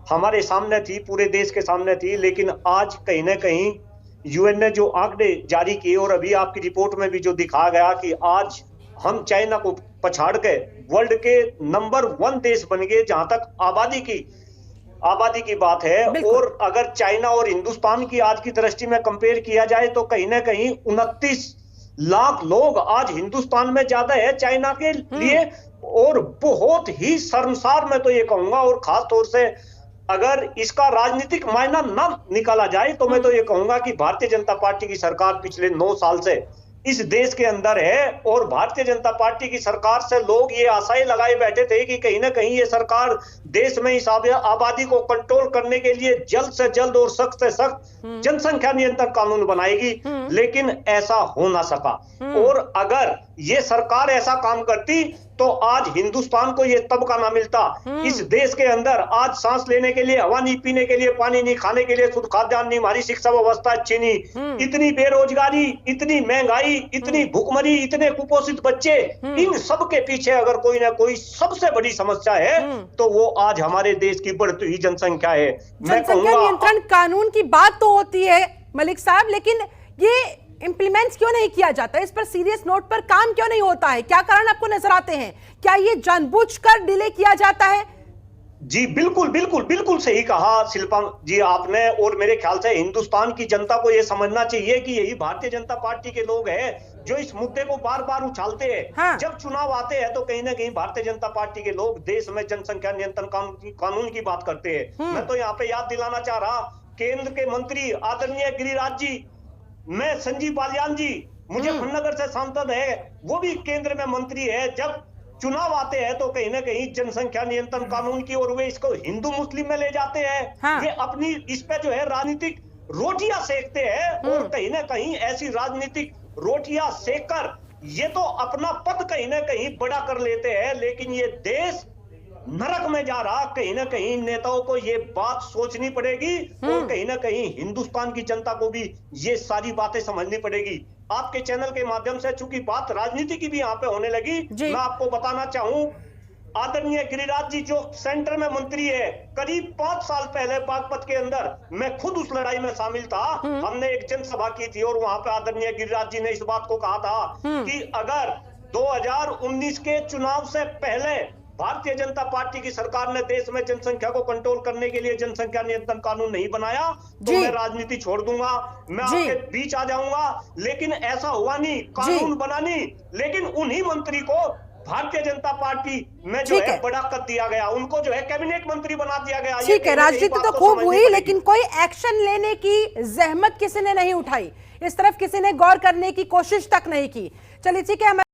हमारे सामने थी, पूरे देश के सामने थी, लेकिन आज कहीं ना कहीं यूएन ने जो आंकड़े जारी किए और अभी आपकी रिपोर्ट में भी जो दिखाया गया कि आज हम चाइना को पछाड़ के वर्ल्ड के नंबर 1 देश बन गए जहां तक आबादी की बात है। और अगर चाइना और हिंदुस्तान की आज की दृष्टि में कंपेयर किया जाए तो कहीं ना कहीं 29 लाख लोग आज हिंदुस्तान में ज्यादा है चाइना के लिए। और बहुत ही शर्मसार मैं तो ये कहूंगा, और खास तौर से अगर इसका राजनीतिक मायना ना निकाला जाए तो मैं तो ये कहूंगा कि भारतीय जनता पार्टी की सरकार पिछले 9 साल से इस देश के अंदर है, और भारतीय जनता पार्टी की सरकार से लोग ये आशाएं लगाए बैठे थे कि कहीं ना कहीं ये सरकार देश में इस आबादी को कंट्रोल करने के लिए जल्द से जल्द और सख्त से सख्त जनसंख्या नियंत्रण कानून बनाएगी, लेकिन ऐसा हो ना सका। और अगर ये सरकार ऐसा काम करती तो आज हिंदुस्तान को ये तबका ना मिलता। इस देश के अंदर आज सांस लेने के लिए हवा नहीं, पीने के लिए पानी नहीं, खाने के लिए शुद्ध खाद्यान्न नहीं, हमारी शिक्षा व्यवस्था अच्छी नहीं, इतनी बेरोजगारी, इतनी महंगाई, इतनी भूखमरी, इतने कुपोषित बच्चे, इन सब के पीछे अगर कोई ना कोई सबसे बड़ी समस्या है तो वो आज हमारे देश की बढ़ती हुई जनसंख्या है। जनसंख्या नियंत्रण कानून की बात तो होती है मलिक साहब, लेकिन ये इंप्लीमेंट क्यों नहीं किया जाता? इस पर सीरियस नोट पर काम क्यों नहीं होता है? क्या कारण आपको नजर आते हैं? क्या ये जानबूझकर डिले किया जाता है? जी बिल्कुल बिल्कुल बिल्कुल सही कहा शिल्पा जी आपने, और मेरे ख्याल से हिंदुस्तान की जनता को यह समझना चाहिए कि यही भारतीय जनता पार्टी के लोग हैं जो इस मुद्दे को बार बार उछालते हैं। हाँ। जब चुनाव आते हैं तो कहीं ना कहीं भारतीय जनता पार्टी के लोग देश में जनसंख्या नियंत्रण कानून की बात करते हैं। मैं तो यहाँ पे याद दिलाना चाह रहा, केंद्र के मंत्री आदरणीय गिरिराज जी, मैं संजीव बालियान जी, मुजफ्फरनगर से सांसद है, वो भी केंद्र में मंत्री है। जब चुनाव आते हैं तो कहीं ना कहीं जनसंख्या नियंत्रण कानून की और वे इसको हिंदू मुस्लिम में ले जाते हैं। हाँ। ये अपनी इस पे जो है राजनीतिक रोटियां सेकते हैं, और कहीं ना कहीं ऐसी राजनीतिक रोटियां सेककर ये तो अपना पद कहीं ना कहीं बड़ा कर लेते हैं, लेकिन ये देश नरक में जा रहा। कहीं ना कहीं नेताओं को ये बात सोचनी पड़ेगी, और कहीं ना कहीं हिंदुस्तान की जनता को भी ये सारी बातें समझनी पड़ेगी। आपके चैनल के माध्यम से चूंकि बात राजनीति की भी यहाँ पे होने लगी, मैं आपको बताना चाहूं, आदरणीय गिरिराज जी जो सेंटर में मंत्री है, करीब 5 साल पहले बागपत के अंदर मैं खुद उस लड़ाई में शामिल था। हमने एक जनसभा की थी और वहां पे आदरणीय गिरिराज जी ने इस बात को कहा था कि अगर 2019 के चुनाव से पहले भारतीय जनता पार्टी की सरकार ने देश में जनसंख्या को कंट्रोल करने के लिए जनसंख्या नियंत्रण कानून नहीं बनाया तो मैं राजनीति छोड़ दूंगा, मैं आपके बीच आ जाऊंगा। लेकिन ऐसा हुआ नहीं, कानून बना नहीं, लेकिन उन्हीं मंत्री को भारतीय जनता पार्टी में जो है बड़ा कर दिया गया, उनको जो है कैबिनेट मंत्री बना दिया गया। ठीक है, राजनीति तो खूब हुई, लेकिन कोई एक्शन लेने की जहमत किसी ने नहीं उठाई, इस तरफ किसी ने गौर करने की कोशिश तक नहीं की। चलिए ठीक है।